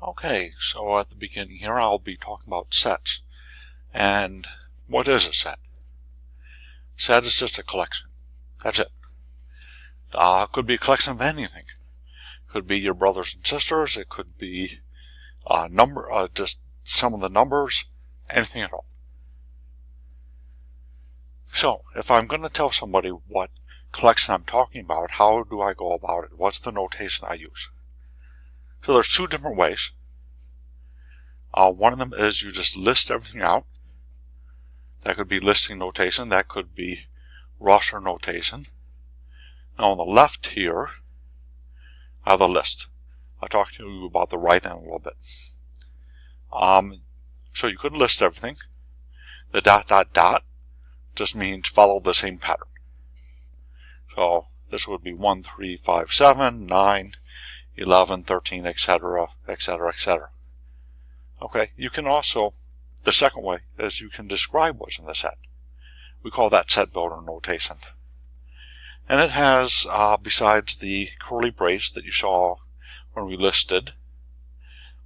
Okay, so at the beginning here I'll be talking about sets. And what is a set? Set is just a collection. That's it. Could be a collection of anything. Could be your brothers and sisters. It could be just some of the numbers. Anything at all. So, if I'm going to tell somebody what collection I'm talking about, how do I go about it? What's the notation I use? So there's two different ways. One of them is you just list everything out. That could be listing notation. That could be roster notation. Now on the left here, I have the list. I'll talk to you about the right in a little bit. So you could list everything. The ... just means follow the same pattern. So this would be 1, 3, 5, 7, 9, 11, 13, etc., etc., etc. Okay, you can also, the second way is you can describe what's in the set. We call that set builder notation. And it has, besides the curly brace that you saw when we listed,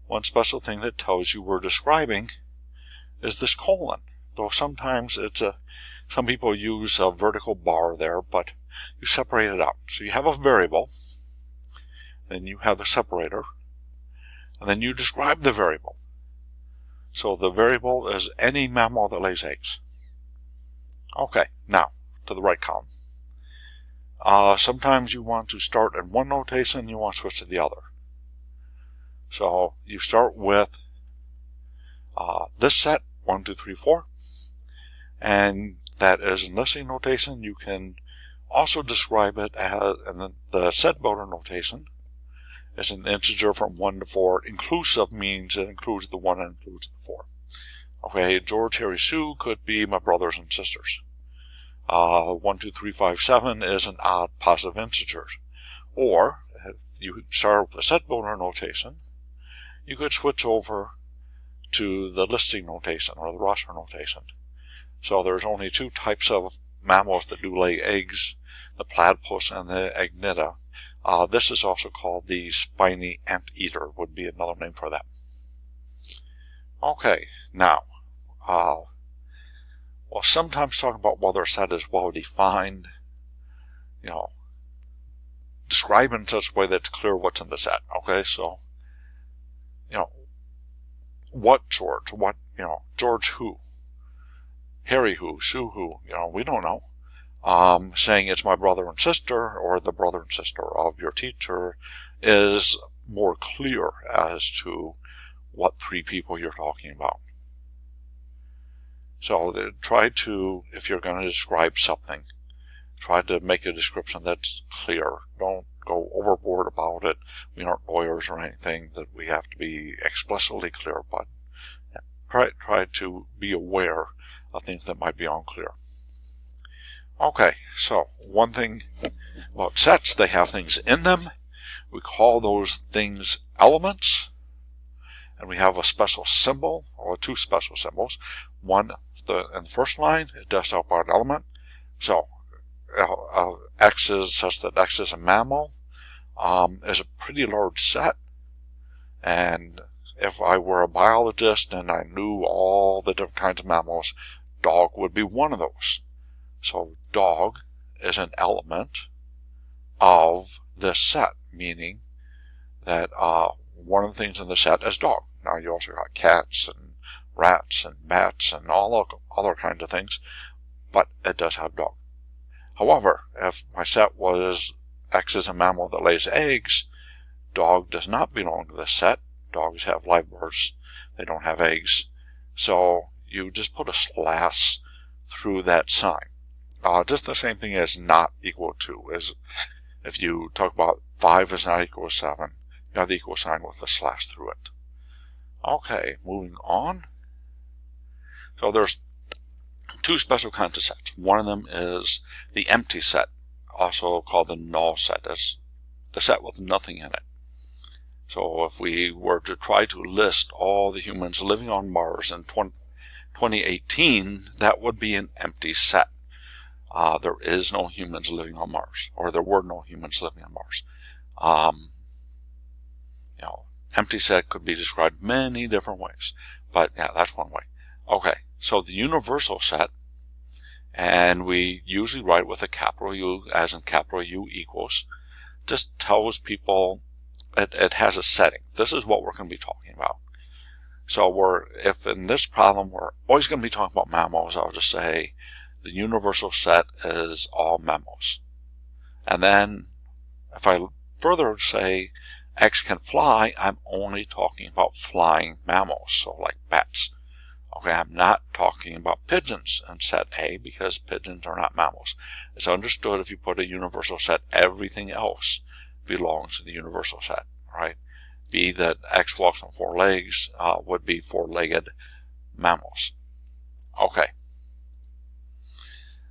one special thing that tells you we're describing is this colon. Though sometimes some people use a vertical bar there, but you separate it out. So you have a variable, then you have the separator, and then you describe the variable. So the variable is any mammal that lays eggs. Okay, now to the right column. Sometimes you want to start in one notation, you want to switch to the other. So you start with this set, 1, 2, 3, 4, and that is in listing notation. You can also describe it as, and the set builder notation is an integer from 1 to 4. Inclusive means it includes the 1 and includes the 4. Okay, George, Harry, Sue could be my brothers and sisters. 1, 2, 3, 5, 7 is an odd positive integer. Or, if you start with the set builder notation, you could switch over to the listing notation or the roster notation. So there's only two types of mammals that do lay eggs, the platypus and the agnida. This is also called the spiny anteater, would be another name for that. Okay, now, well, sometimes talking about whether a set is well defined, describe in such a way that's clear what's in the set. Okay, so, what George? What, George who? Harry who? Sue who? We don't know. Saying it's my brother and sister or the brother and sister of your teacher is more clear as to what three people you're talking about. So try to, if you're going to describe something, try to make a description that's clear. Don't go overboard about it. We aren't lawyers or anything that we have to be explicitly clear, but try to be aware of things that might be unclear. Okay, so one thing about sets, they have things in them. We call those things elements. And we have a special symbol, or two special symbols. One, in the first line, it does talk about an element. So, X is such that X is a mammal, is a pretty large set. And if I were a biologist and I knew all the different kinds of mammals, dog would be one of those. So dog is an element of this set, meaning that one of the things in the set is dog. Now you also got cats and rats and bats and all other kinds of things, but it does have dog. However, if my set was X is a mammal that lays eggs, dog does not belong to this set. Dogs have live births. They don't have eggs. So you just put a slash through that sign. Just the same thing as not equal to. Is if you talk about 5 is not equal to 7, you have the equal sign with a slash through it. Okay, moving on. So there's two special kinds of sets. One of them is the empty set, also called the null set. It's the set with nothing in it. So if we were to try to list all the humans living on Mars in 2018, that would be an empty set. There is no humans living on Mars, or there were no humans living on Mars. empty set could be described many different ways, but yeah, that's one way. Okay, so the universal set, and we usually write with a capital U, as in capital U equals, just tells people it has a setting. This is what we're going to be talking about. So if in this problem we're always going to be talking about mammals, I'll just say the universal set is all mammals. And then if I further say X can fly, I'm only talking about flying mammals, so like bats. Okay, I'm not talking about pigeons in set A because pigeons are not mammals. It's understood if you put a universal set, everything else belongs to the universal set, right? Be that X walks on 4 legs would be 4-legged mammals. Okay.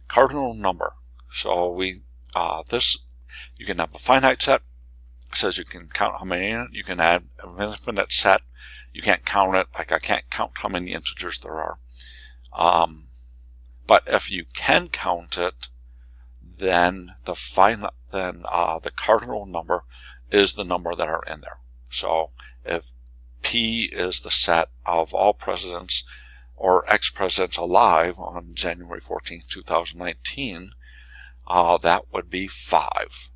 Cardinal number. So this, you can have a finite set. It says you can count how many in it. You can add an infinite set. You can't count it. Like I can't count how many integers there are. But if you can count it, then the cardinal number is the number that are in there. So if P is the set of all presidents or ex-presidents alive on January 14th, 2019, that would be 5.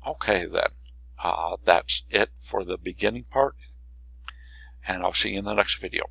Okay, then. That's it for the beginning part, and I'll see you in the next video.